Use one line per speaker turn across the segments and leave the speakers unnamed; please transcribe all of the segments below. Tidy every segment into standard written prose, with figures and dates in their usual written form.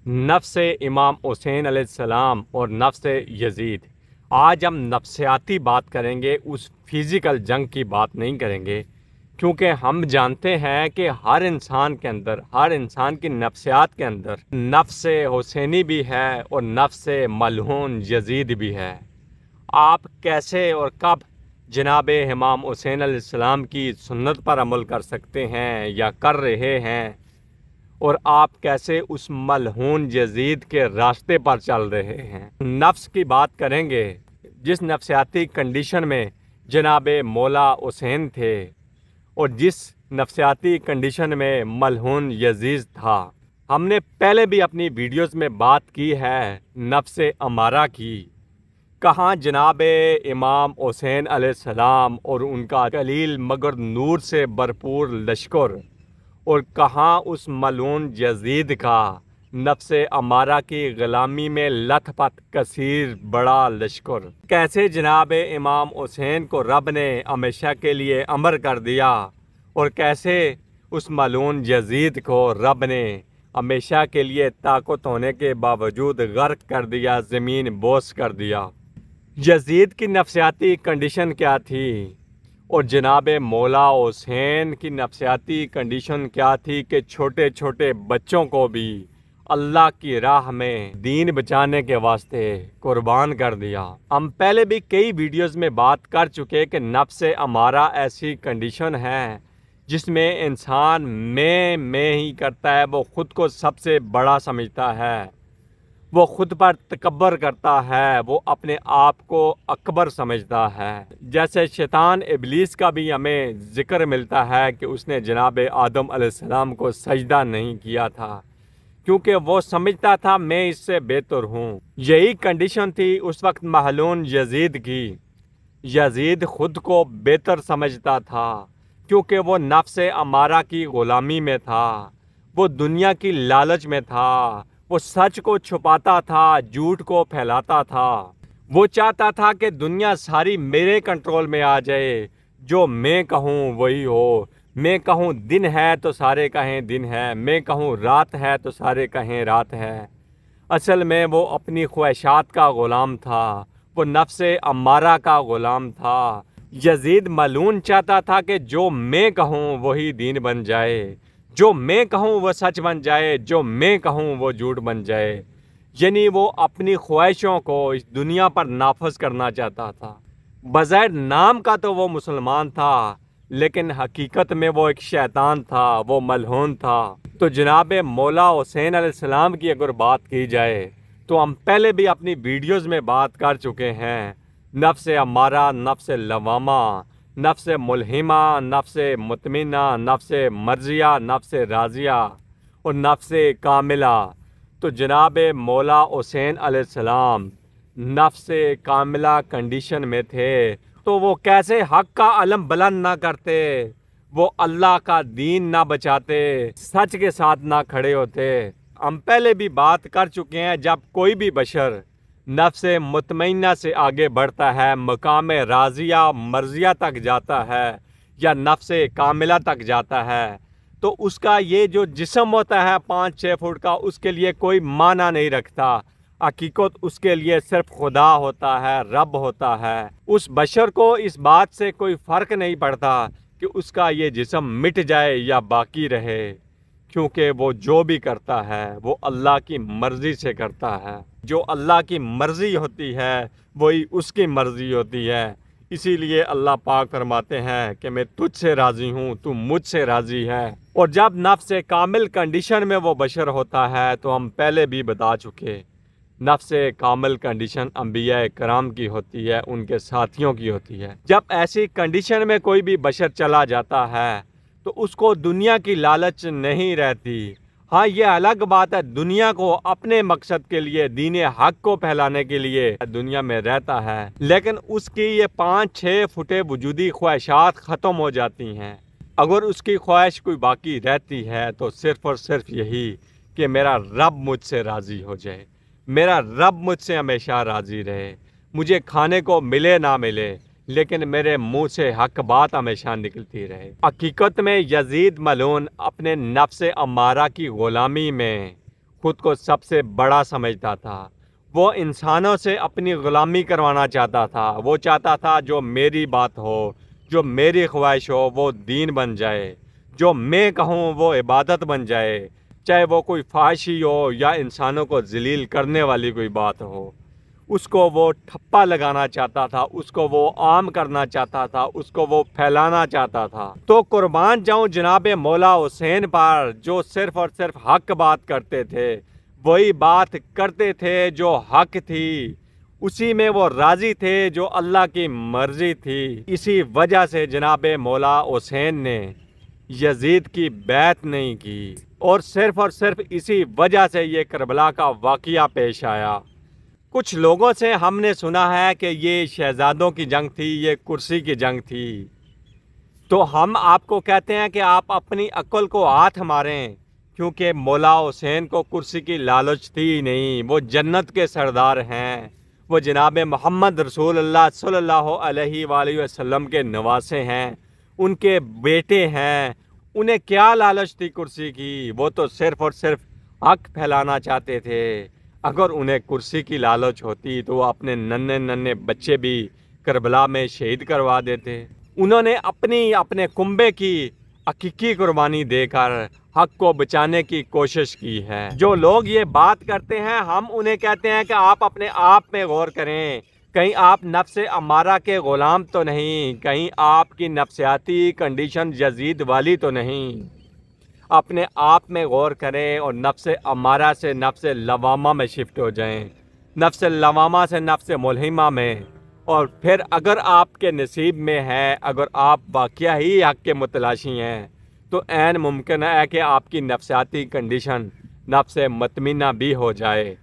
नफ्स इमाम हुसैन अलैहिस्सलाम और नफ्स यजीद। आज हम नफ्सियाती बात करेंगे, उस फिज़िकल जंग की बात नहीं करेंगे, क्योंकि हम जानते हैं कि हर इंसान के अंदर, हर इंसान की नफ्सियात के अंदर नफ्स हुसैनी भी है और नफ्स मलहून यजीद भी है। आप कैसे और कब जनाब इमाम हुसैन अलैहिस्सलाम की सुन्नत पर अमल कर सकते हैं या कर रहे हैं, और आप कैसे उस मलहून यजीद के रास्ते पर चल रहे हैं। नफ्स की बात करेंगे, जिस नफ्सियाती कंडीशन में जनाब मौला हुसैन थे और जिस नफ्सियाती कंडीशन में मलहून यजीद था। हमने पहले भी अपनी वीडियोस में बात की है नफ्स अमारा की। कहाँ जनाब इमाम हुसैन अलैहिस्सलाम और उनका कलील मगर नूर से भरपूर लश्कर, और कहाँ उस मलून यजीद का नफ्स अमारा की ग़ुलामी में लथपथ कसीर बड़ा लश्कर। कैसे जनाब इमाम हुसैन को रब ने हमेशा के लिए अमर कर दिया और कैसे उस मलून यजीद को रब ने हमेशा के लिए ताकत होने के बावजूद गर्क कर दिया, ज़मीन बोस कर दिया। यजीद की नफ्सियाती कंडीशन क्या थी और जनाब मौला हुसैन की नफ्सियाती कंडीशन क्या थी कि छोटे छोटे बच्चों को भी अल्लाह की राह में दीन बचाने के वास्ते कुर्बान कर दिया। हम पहले भी कई वीडियोस में बात कर चुके कि नफ्स अमारा ऐसी कंडीशन है जिसमें इंसान मैं ही करता है, वो खुद को सबसे बड़ा समझता है, वो खुद पर तकब्बर करता है, वो अपने आप को अकबर समझता है। जैसे शैतान इब्लीस का भी हमें ज़िक्र मिलता है कि उसने जनाब आदम अलैहिस्सलाम को सजदा नहीं किया था, क्योंकि वो समझता था मैं इससे बेहतर हूँ। यही कंडीशन थी उस वक्त मलऊन यजीद की। यजीद खुद को बेहतर समझता था क्योंकि वो नफ्स अमारा की ग़ुलामी में था, वो दुनिया की लालच में था, वो सच को छुपाता था, झूठ को फैलाता था। वो चाहता था कि दुनिया सारी मेरे कंट्रोल में आ जाए, जो मैं कहूँ वही हो। मैं कहूँ दिन है तो सारे कहें दिन है, मैं कहूँ रात है तो सारे कहें रात है। असल में वो अपनी ख्वाहिशात का ग़ुलाम था, वो नफ्स अमारा का ग़ुलाम था। यजीद मलून चाहता था कि जो मैं कहूँ वही दीन बन जाए, जो मैं कहूँ वो सच बन जाए, जो मैं कहूँ वो झूठ बन जाए। यानी वो अपनी ख्वाहिशों को इस दुनिया पर नाफज करना चाहता था। बज़ाहिर नाम का तो वो मुसलमान था, लेकिन हकीकत में वो एक शैतान था, वो मलहून था। तो जनाब मौला हुसैन अलैहिस्सलाम की अगर बात की जाए तो हम पहले भी अपनी वीडियोज़ में बात कर चुके हैं। नफ्स अमारा, नफ्स लवामा, नफ्स मुल्हिमा, नफ्स मुतमिना, नफ्स मर्जिया, नफ्स राजिया और नफ्स कामिला। तो जनाब मौला हुसैन अलैहिस्सलाम नफ्स कामिला कंडीशन में थे, तो वो कैसे हक़ का अलम बुलंद ना करते, वो अल्लाह का दीन ना बचाते, सच के साथ ना खड़े होते। हम पहले भी बात कर चुके हैं, जब कोई भी बशर नफ्स मुतमइना से आगे बढ़ता है, मकाम राजिया मर्जिया तक जाता है या नफ्स कामिला तक जाता है, तो उसका ये जो जिस्म होता है 5-6 फुट का, उसके लिए कोई माना नहीं रखता। हकीकत उसके लिए सिर्फ खुदा होता है, रब होता है। उस बशर को इस बात से कोई फ़र्क नहीं पड़ता कि उसका ये जिस्म मिट जाए या बाकी रहे, क्योंकि वो जो भी करता है वो अल्लाह की मर्ज़ी से करता है। जो अल्लाह की मर्ज़ी होती है वही उसकी मर्ज़ी होती है। इसीलिए अल्लाह पाक फरमाते हैं कि मैं तुझसे राज़ी हूँ, तू मुझसे राज़ी है। और जब नफ्स कामिल कंडीशन में वो बशर होता है, तो हम पहले भी बता चुके, नफ्स कामिल कंडीशन अंबिया कराम की होती है, उनके साथियों की होती है। जब ऐसी कंडीशन में कोई भी बशर चला जाता है तो उसको दुनिया की लालच नहीं रहती। हाँ, ये अलग बात है, दुनिया को अपने मकसद के लिए, दीन हक को फैलाने के लिए दुनिया में रहता है, लेकिन उसकी ये 5-6 फुटे वजूदी ख्वाहिशात ख़त्म हो जाती हैं। अगर उसकी ख्वाहिश कोई बाकी रहती है तो सिर्फ़ और सिर्फ यही कि मेरा रब मुझसे राज़ी हो जाए, मेरा रब मुझसे हमेशा राज़ी रहे, मुझे खाने को मिले ना मिले, लेकिन मेरे मुंह से हक बात हमेशा निकलती रहे। हकीकत में यजीद मलून अपने नफ्स अमारा की ग़ुलामी में خود کو سب سے بڑا سمجھتا تھا۔ وہ انسانوں سے اپنی غلامی کروانا چاہتا تھا۔ وہ چاہتا تھا جو میری بات ہو، جو میری خواہش ہو وہ دین بن جائے، جو میں کہوں وہ عبادت بن جائے، چاہے وہ کوئی فحاشی ہو یا انسانوں کو ذلیل کرنے والی کوئی بات ہو۔ اس کو وہ ٹھپا لگانا چاہتا تھا، اس کو وہ عام کرنا چاہتا تھا، اس کو وہ پھیلانا چاہتا تھا۔ تو قربان جاؤں جناب مولا حسین پر، جو صرف اور صرف حق بات کرتے تھے، وہی بات کرتے تھے جو حق تھی، اسی میں وہ راضی تھے جو اللہ کی مرضی تھی۔ اسی وجہ سے جناب مولا حسین نے یزید کی بیعت نہیں کی، اور صرف اسی وجہ سے یہ کربلا کا واقعہ پیش آیا۔ کچھ لوگوں سے ہم نے سنا ہے کہ یہ شہزادوں کی جنگ تھی، یہ کرسی کی جنگ تھی، تو ہم آپ کو کہتے ہیں کہ آپ اپنی عقل کو ہاتھ ماریں، کیونکہ مولا حسین کو کرسی کی لالچ تھی ہی نہیں۔ وہ جنت کے سردار ہیں، وہ جناب محمد رسول اللہ صلی اللہ علیہ وآلہ وسلم کے نواسے ہیں، ان کے بیٹے ہیں۔ انہیں کیا لالچ تھی کرسی کی؟ وہ تو صرف اور صرف حق پھیلانا چاہتے تھے۔ اگر انہیں کرسی کی لالچ ہوتی تو وہ اپنے ننھے بچے بھی کربلا میں شہید کروا دیتے۔ انہوں نے اپنے کنبے کی عقیقی قربانی دے کر حق کو بچانے کی کوشش کی ہے۔ جو لوگ یہ بات کرتے ہیں، ہم انہیں کہتے ہیں کہ آپ اپنے آپ میں غور کریں، کہیں آپ نفس امارہ کے غلام تو نہیں، کہیں آپ کی نفسیاتی کنڈیشن یزید والی تو نہیں۔ اپنے آپ میں غور کریں اور نفس امارہ سے نفس لوامہ میں شفٹ ہو جائیں، نفس لوامہ سے نفس ملہمہ میں، اور پھر اگر آپ کے نصیب میں ہے، اگر آپ واقعہ ہی حق کے متلاشی ہیں، تو عین ممکن ہے کہ آپ کی نفسیاتی کنڈیشن نفس مطمئنہ بھی ہو جائے۔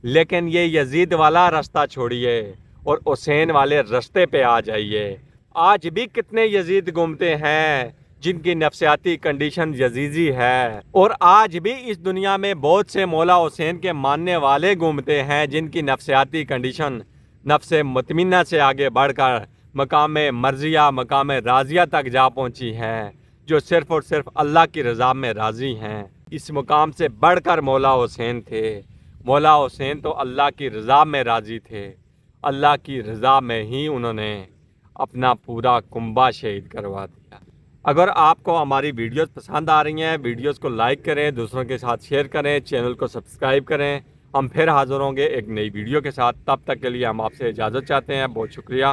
لیکن یہ یزید والا راستہ چھوڑیے اور حسین والے راستے پہ آ جائیے۔ آج بھی کتنے یزید گھومتے ہیں جن کی نفسیاتی کنڈیشن یزیدی ہے، اور آج بھی اس دنیا میں بہت سے مولا حسین کے ماننے والے گھومتے ہیں جن کی نفسیاتی کنڈیشن نفس مطمئنہ سے آگے بڑھ کر مقام مرضیہ، مقام راضیہ تک جا پہنچی ہے، جو صرف اور صرف اللہ کی رضا میں راضی ہیں۔ اس مقام سے بڑھ کر مولا حسین تھے۔ مولا حسین تو اللہ کی رضا میں راضی تھے، اللہ کی رضا میں ہی انہوں نے اپنا پورا کنبہ شہید کروا دیا۔ اگر آپ کو ہماری ویڈیوز پسند آ رہی ہیں، ویڈیوز کو لائک کریں، دوسروں کے ساتھ شیئر کریں، چینل کو سبسکرائب کریں۔ ہم پھر حاضر ہوں گے ایک نئی ویڈیو کے ساتھ، تب تک کے لیے ہم آپ سے اجازت چاہتے ہیں۔ بہت شکریہ۔